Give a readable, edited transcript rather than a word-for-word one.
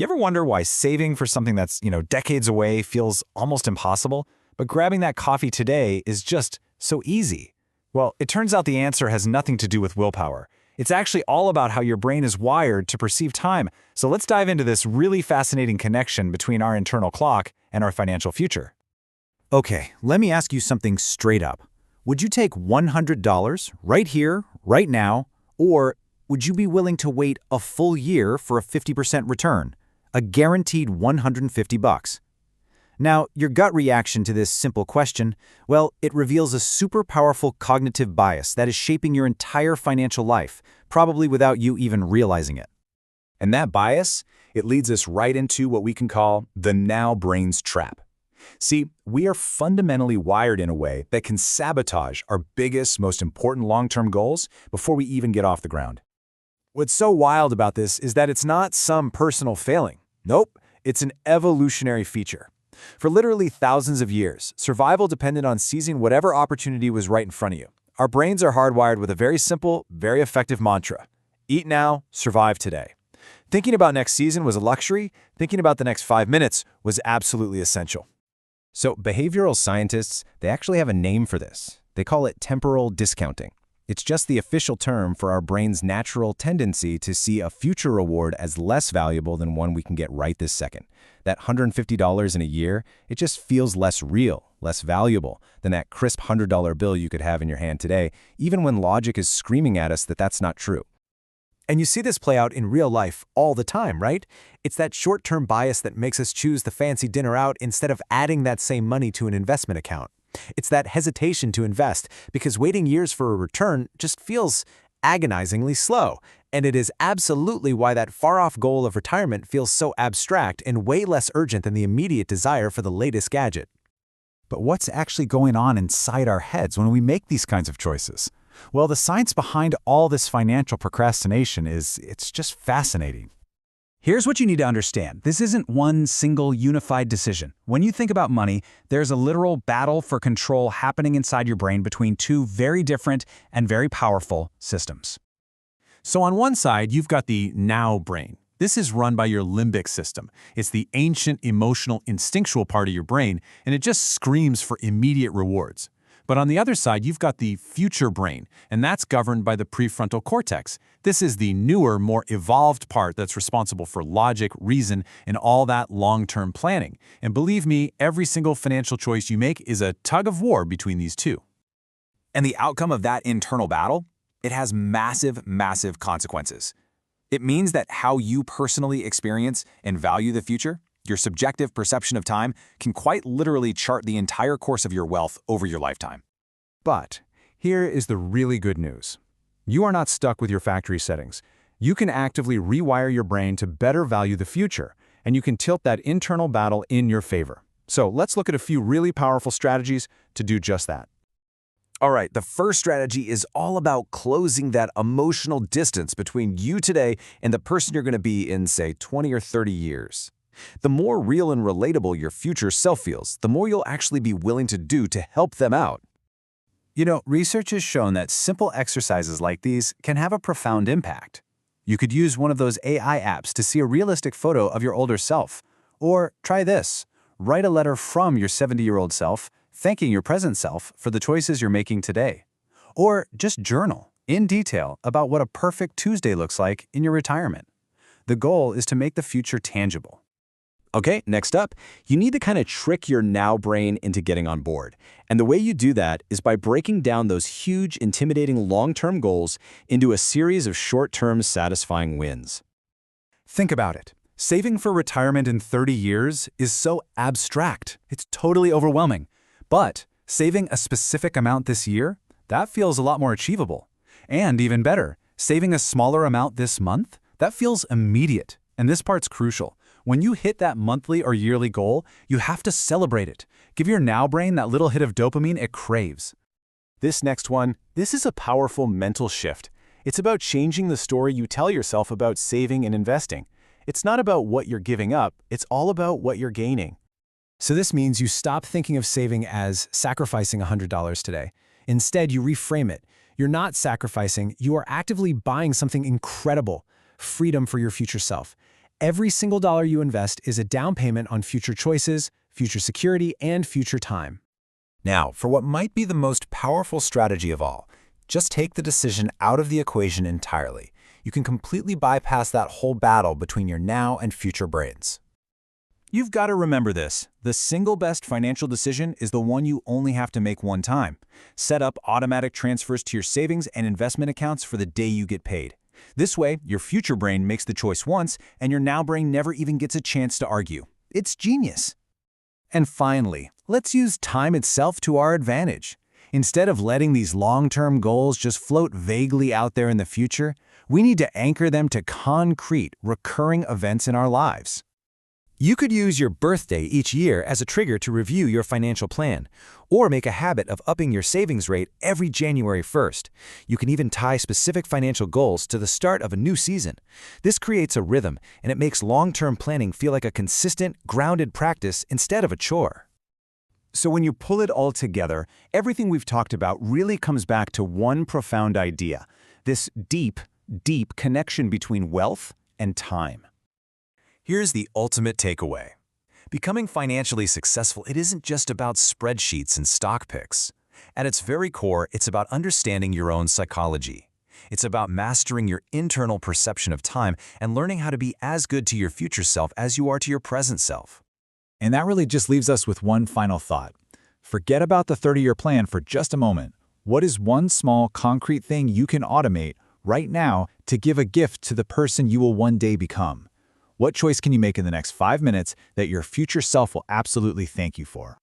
You ever wonder why saving for something that's, decades away feels almost impossible, but grabbing that coffee today is just so easy? Well, it turns out the answer has nothing to do with willpower. It's actually all about how your brain is wired to perceive time. So let's dive into this really fascinating connection between our internal clock and our financial future. Okay, let me ask you something straight up. Would you take $100 right here, right now, or would you be willing to wait a full year for a 50% return? A guaranteed $150. Now, your gut reaction to this simple question, well, it reveals a super powerful cognitive bias that is shaping your entire financial life, probably without you even realizing it. And that bias, it leads us right into what we can call the now brain's trap. See, we are fundamentally wired in a way that can sabotage our biggest, most important long-term goals before we even get off the ground. What's so wild about this is that it's not some personal failing. Nope, it's an evolutionary feature. For literally thousands of years, survival depended on seizing whatever opportunity was right in front of you. Our brains are hardwired with a very simple, very effective mantra. Eat now, survive today. Thinking about next season was a luxury. Thinking about the next 5 minutes was absolutely essential. So behavioral scientists, they actually have a name for this. They call it temporal discounting. It's just the official term for our brain's natural tendency to see a future reward as less valuable than one we can get right this second. That $150 in a year, it just feels less real, less valuable than that crisp $100 bill you could have in your hand today, even when logic is screaming at us that that's not true. And you see this play out in real life all the time, right? It's that short-term bias that makes us choose the fancy dinner out instead of adding that same money to an investment account. It's that hesitation to invest because waiting years for a return just feels agonizingly slow. And it is absolutely why that far-off goal of retirement feels so abstract and way less urgent than the immediate desire for the latest gadget. But what's actually going on inside our heads when we make these kinds of choices? Well, the science behind all this financial procrastination it's just fascinating. Here's what you need to understand. This isn't one single unified decision. When you think about money, there's a literal battle for control happening inside your brain between two very different and very powerful systems. So on one side, you've got the now brain. This is run by your limbic system. It's the ancient, emotional, instinctual part of your brain, and it just screams for immediate rewards. But on the other side, you've got the future brain, and that's governed by the prefrontal cortex. This is the newer, more evolved part that's responsible for logic, reason, and all that long-term planning. And believe me, every single financial choice you make is a tug of war between these two. And the outcome of that internal battle? It has massive, massive consequences. It means that how you personally experience and value the future, your subjective perception of time, can quite literally chart the entire course of your wealth over your lifetime. But here is the really good news. You are not stuck with your factory settings. You can actively rewire your brain to better value the future, and you can tilt that internal battle in your favor. So let's look at a few really powerful strategies to do just that. All right, the first strategy is all about closing that emotional distance between you today and the person you're going to be in, say, 20 or 30 years. The more real and relatable your future self feels, the more you'll actually be willing to do to help them out. Research has shown that simple exercises like these can have a profound impact. You could use one of those AI apps to see a realistic photo of your older self. Or try this. Write a letter from your 70-year-old self, thanking your present self for the choices you're making today. Or just journal, in detail, about what a perfect Tuesday looks like in your retirement. The goal is to make the future tangible. Okay, next up, you need to kind of trick your now brain into getting on board. And the way you do that is by breaking down those huge, intimidating long-term goals into a series of short-term, satisfying wins. Think about it. Saving for retirement in 30 years is so abstract. It's totally overwhelming. But saving a specific amount this year, that feels a lot more achievable. And even better, saving a smaller amount this month, that feels immediate. And this part's crucial. When you hit that monthly or yearly goal, you have to celebrate it. Give your now brain that little hit of dopamine it craves. This next one, this is a powerful mental shift. It's about changing the story you tell yourself about saving and investing. It's not about what you're giving up, it's all about what you're gaining. So this means you stop thinking of saving as sacrificing $100 today. Instead, you reframe it. You're not sacrificing, you are actively buying something incredible, freedom for your future self. Every single dollar you invest is a down payment on future choices, future security, and future time. Now, for what might be the most powerful strategy of all, just take the decision out of the equation entirely. You can completely bypass that whole battle between your now and future brains. You've got to remember this. The single best financial decision is the one you only have to make one time. Set up automatic transfers to your savings and investment accounts for the day you get paid. This way, your future brain makes the choice once, and your now brain never even gets a chance to argue. It's genius. And finally, let's use time itself to our advantage. Instead of letting these long-term goals just float vaguely out there in the future, we need to anchor them to concrete, recurring events in our lives. You could use your birthday each year as a trigger to review your financial plan, or make a habit of upping your savings rate every January 1st. You can even tie specific financial goals to the start of a new season. This creates a rhythm, and it makes long-term planning feel like a consistent, grounded practice instead of a chore. So when you pull it all together, everything we've talked about really comes back to one profound idea: this deep, deep connection between wealth and time. Here's the ultimate takeaway. Becoming financially successful, it isn't just about spreadsheets and stock picks. At its very core, it's about understanding your own psychology. It's about mastering your internal perception of time and learning how to be as good to your future self as you are to your present self. And that really just leaves us with one final thought. Forget about the 30-year plan for just a moment. What is one small, concrete thing you can automate right now to give a gift to the person you will one day become? What choice can you make in the next 5 minutes that your future self will absolutely thank you for?